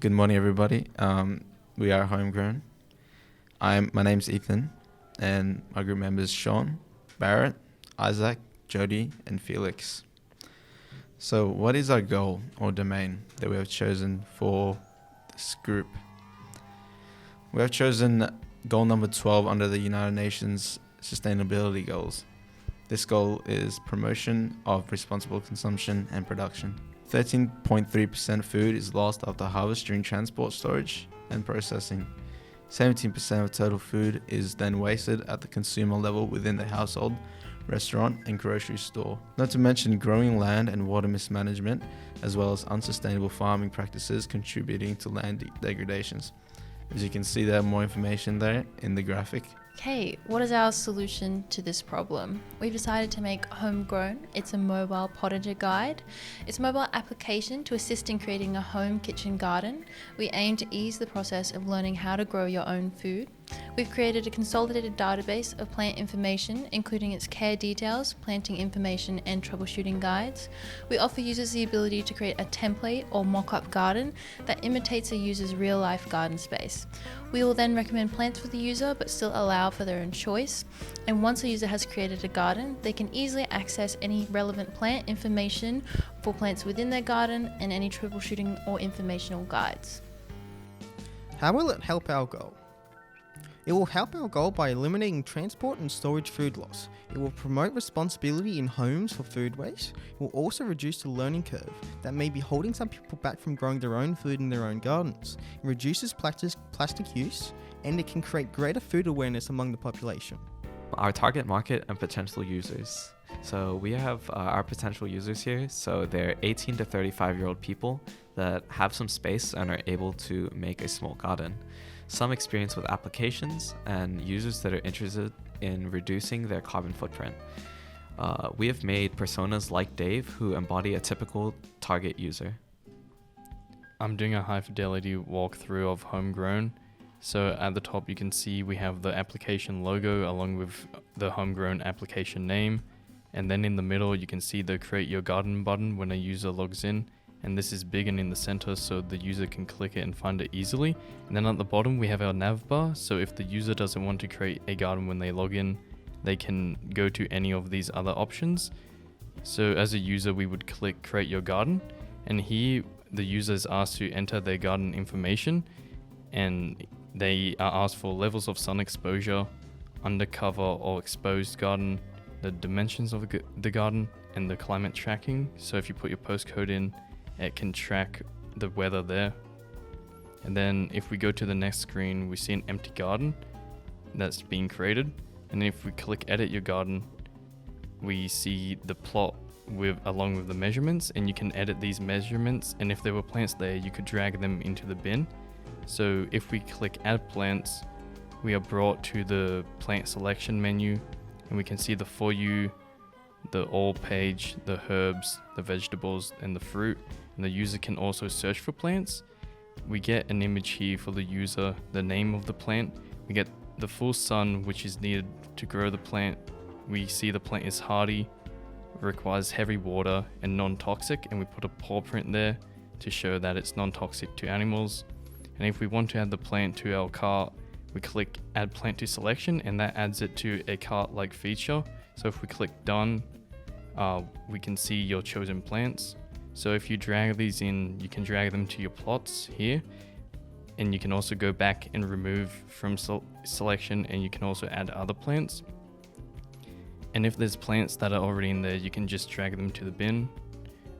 Good morning, everybody. We are HomeGrown. My name's Ethan, and my group members Sean, Barrett, Isaac, Jody, and Felix. So, what is our goal or domain that we have chosen for this group? We have chosen goal number 12 under the United Nations Sustainability Goals. This goal is promotion of responsible consumption and production. 13.3% food is lost after harvest during transport, storage, and processing. 17% of total food is then wasted at the consumer level within the household, restaurant, and grocery store. Not to mention growing land and water mismanagement, as well as unsustainable farming practices contributing to land degradations. As you can see, there are more information there in the graphic. Okay, what is our solution to this problem? We've decided to make HomeGrown. It's a mobile potager guide. It's a mobile application to assist in creating a home kitchen garden. We aim to ease the process of learning how to grow your own food. We've created a consolidated database of plant information, including its care details, planting information, and troubleshooting guides. We offer users the ability to create a template or mock-up garden that imitates a user's real-life garden space. We will then recommend plants for the user, but still allow for their own choice. And once a user has created a garden, they can easily access any relevant plant information for plants within their garden and any troubleshooting or informational guides. How will it help our goal? It will help our goal by eliminating transport and storage food loss. It will promote responsibility in homes for food waste. It will also reduce the learning curve that may be holding some people back from growing their own food in their own gardens. It reduces plastic use, and it can create greater food awareness among the population. Our target market and potential users. So we have our potential users here. So they're 18 to 35-year-old people that have some space and are able to make a small garden. Some experience with applications, and users that are interested in reducing their carbon footprint. We have made personas like Dave who embody a typical target user. I'm doing a high fidelity walkthrough of HomeGrown. So at the top you can see we have the application logo along with the HomeGrown application name. And then in the middle you can see the Create Your Garden button when a user logs in. And this is big and in the center so the user can click it and find it easily. And then at the bottom we have our nav bar, so if the user doesn't want to create a garden when they log in, they can go to any of these other options. So as a user we would click Create Your Garden, and here the user is asked to enter their garden information, and they are asked for levels of sun exposure, undercover or exposed garden, the dimensions of the garden, and the climate tracking. So if you put your postcode in, it can track the weather there. And then if we go to the next screen, we see an empty garden that's being created. And if we click Edit Your Garden, we see the plot along with the measurements, and you can edit these measurements. And if there were plants there, you could drag them into the bin. So if we click Add Plants, we are brought to the plant selection menu, and we can see the For You, the All page, the herbs, the vegetables, and the fruit. And the user can also search for plants. We get an image here for the user, the name of the plant. We get the full sun which is needed to grow the plant. We see the plant is hardy, requires heavy water, and non-toxic, and we put a paw print there to show that it's non-toxic to animals. And if we want to add the plant to our cart, we click Add Plant to Selection, and that adds it to a cart-like feature. So if we click Done, we can see your chosen plants. So if you drag these in, you can drag them to your plots here, and you can also go back and remove from selection, and you can also add other plants. And if there's plants that are already in there, you can just drag them to the bin.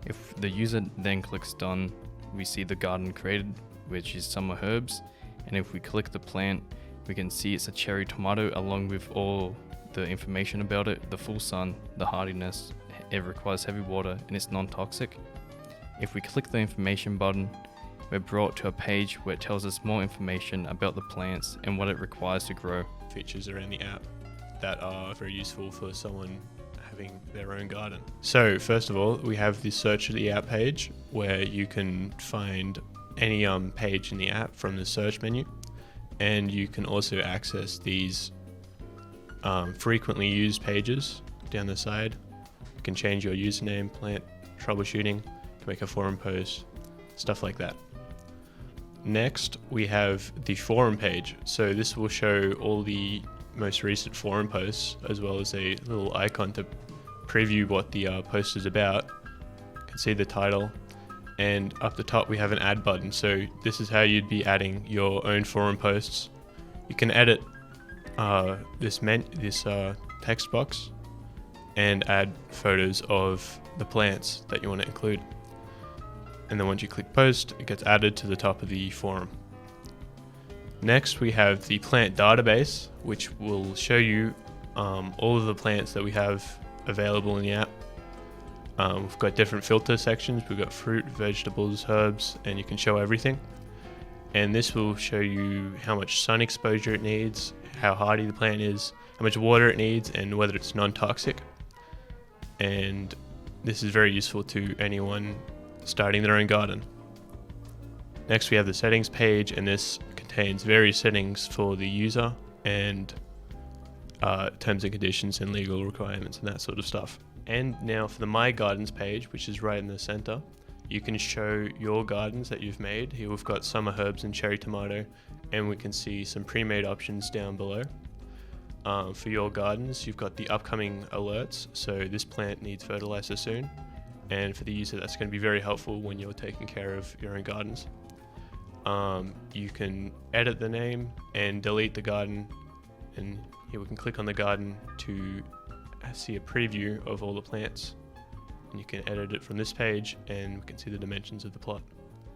If the user then clicks Done, we see the garden created, which is summer herbs. And if we click the plant, we can see it's a cherry tomato along with all the information about it, the full sun, the hardiness, it requires heavy water, and it's non-toxic. If we click the information button, we're brought to a page where it tells us more information about the plants and what it requires to grow. Features around the app that are very useful for someone having their own garden. So first of all, we have the search of the app page where you can find any page in the app from the search menu, and you can also access these frequently used pages down the side. You can change your username, plant troubleshooting, make a forum post, stuff like that. Next, we have the forum page. So this will show all the most recent forum posts, as well as a little icon to preview what the post is about. You can see the title, and up the top we have an add button. So this is how you'd be adding your own forum posts. You can edit this text box and add photos of the plants that you want to include. And then once you click post, it gets added to the top of the forum. Next, we have the plant database, which will show you all of the plants that we have available in the app. We've got different filter sections. We've got fruit, vegetables, herbs, and you can show everything. And this will show you how much sun exposure it needs, how hardy the plant is, how much water it needs, and whether it's non-toxic. And this is very useful to anyone starting their own garden. Next, we have the settings page, and this contains various settings for the user and terms and conditions and legal requirements and that sort of stuff. And now for the My Gardens page, which is right in the center, you can show your gardens that you've made. Here we've got summer herbs and cherry tomato, and we can see some pre-made options down below. For your gardens, you've got the upcoming alerts, so this plant needs fertilizer soon. And for the user, that's going to be very helpful when you're taking care of your own gardens. You can edit the name and delete the garden, and here we can click on the garden to see a preview of all the plants, and you can edit it from this page, and we can see the dimensions of the plot.